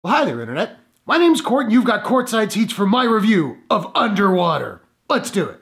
Well, hi there, Internet. My name's Court, and you've got courtside seats for my review of Underwater. Let's do it.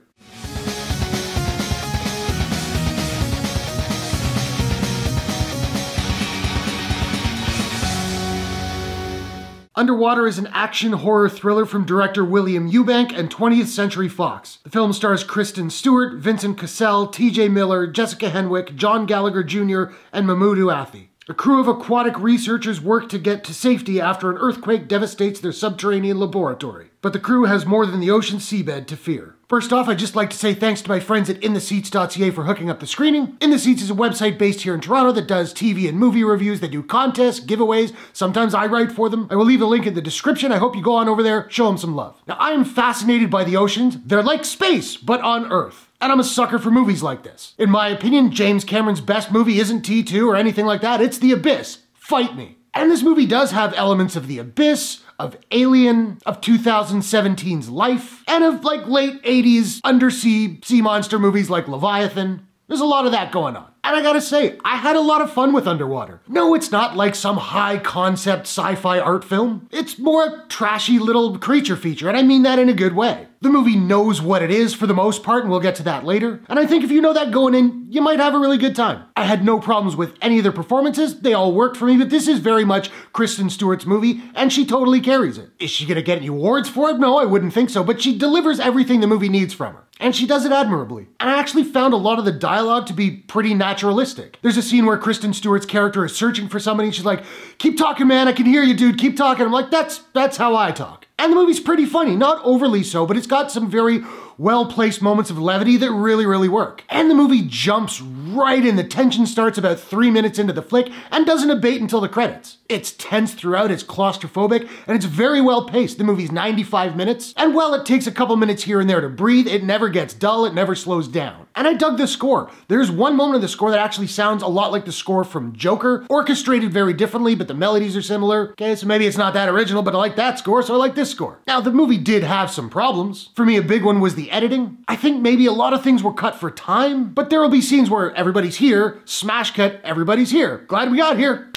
Underwater is an action horror thriller from director William Eubank and 20th Century Fox. The film stars Kristen Stewart, Vincent Cassel, TJ Miller, Jessica Henwick, John Gallager Jr., and Mamoudou Athie. A crew of aquatic researchers work to get to safety after an earthquake devastates their subterranean laboratory. But the crew has more than the ocean seabed to fear. First off, I'd just like to say thanks to my friends at InTheSeats.ca for hooking up the screening. In the Seats is a website based here in Toronto that does TV and movie reviews. They do contests, giveaways. Sometimes I write for them. I will leave a link in the description. I hope you go on over there, show them some love. Now, I am fascinated by the oceans. They're like space, but on Earth. And I'm a sucker for movies like this. In my opinion, James Cameron's best movie isn't T2 or anything like that. It's The Abyss. Fight me. And this movie does have elements of The Abyss, of Alien, of 2017's Life, and of like late 80s undersea sea monster movies like Leviathan. There's a lot of that going on. And I gotta say, I had a lot of fun with Underwater. No, it's not like some high concept sci-fi art film. It's more a trashy little creature feature, and I mean that in a good way. The movie knows what it is for the most part, and we'll get to that later. And I think if you know that going in, you might have a really good time. I had no problems with any of their performances. They all worked for me, but this is very much Kristen Stewart's movie, and she totally carries it. Is she gonna get any awards for it? No, I wouldn't think so, but she delivers everything the movie needs from her. And she does it admirably. And I actually found a lot of the dialogue to be pretty naturalistic. There's a scene where Kristen Stewart's character is searching for somebody, and she's like, "Keep talking, man, I can hear you, dude, keep talking." I'm like, that's how I talk. And the movie's pretty funny, not overly so, but it's got some very well-placed moments of levity that really work. And the movie jumps right in. The tension starts about 3 minutes into the flick and doesn't abate until the credits. It's tense throughout, it's claustrophobic, and it's very well paced. The movie's 95 minutes, and while it takes a couple minutes here and there to breathe, it never gets dull, it never slows down. And I dug the score. There's one moment of the score that actually sounds a lot like the score from Joker, orchestrated very differently, but the melodies are similar. Okay, so maybe it's not that original, but I like that score, so I like this score. Now, the movie did have some problems. For me, a big one was the editing. I think maybe a lot of things were cut for time, but there will be scenes where everybody's here, smash cut, everybody's here. Glad we got here.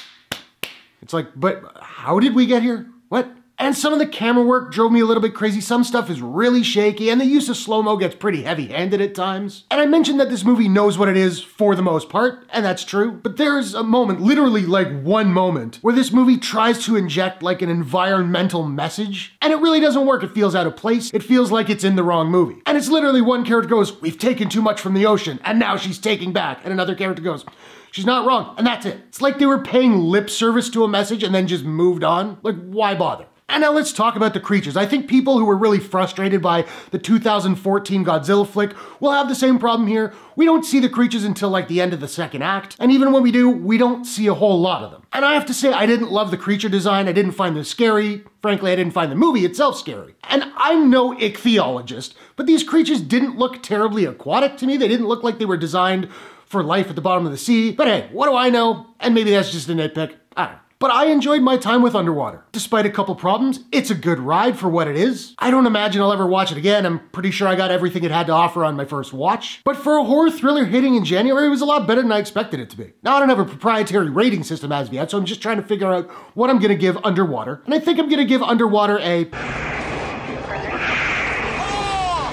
It's like, but how did we get here? What? And some of the camera work drove me a little bit crazy. Some stuff is really shaky, and the use of slow-mo gets pretty heavy-handed at times. And I mentioned that this movie knows what it is for the most part, and that's true. But there's a moment, literally like one moment, where this movie tries to inject like an environmental message, and it really doesn't work. It feels out of place. It feels like it's in the wrong movie. And it's literally one character goes, "We've taken too much from the ocean, and now she's taking back." And another character goes, "She's not wrong," and that's it. It's like they were paying lip service to a message and then just moved on. Like, why bother? And now let's talk about the creatures. I think people who were really frustrated by the 2014 Godzilla flick will have the same problem here. We don't see the creatures until like the end of the second act, and even when we do, we don't see a whole lot of them. And I have to say, I didn't love the creature design. I didn't find them scary. Frankly, I didn't find the movie itself scary. And I'm no ichthyologist, but these creatures didn't look terribly aquatic to me. They didn't look like they were designed for life at the bottom of the sea. But hey, what do I know? And maybe that's just a nitpick. I don't know. But I enjoyed my time with Underwater. Despite a couple problems, it's a good ride for what it is. I don't imagine I'll ever watch it again. I'm pretty sure I got everything it had to offer on my first watch. But for a horror thriller hitting in January, it was a lot better than I expected it to be. Now, I don't have a proprietary rating system as of yet, so I'm just trying to figure out what I'm gonna give Underwater. And I think I'm gonna give Underwater a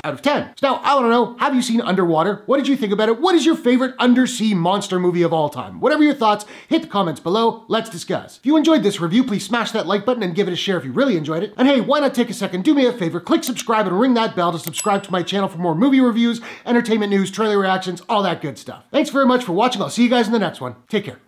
out of 10. So now, I wanna know, have you seen Underwater? What did you think about it? What is your favorite undersea monster movie of all time? Whatever your thoughts, hit the comments below, let's discuss. If you enjoyed this review, please smash that like button and give it a share if you really enjoyed it. And hey, why not take a second, do me a favor, click subscribe and ring that bell to subscribe to my channel for more movie reviews, entertainment news, trailer reactions, all that good stuff. Thanks very much for watching. I'll see you guys in the next one. Take care.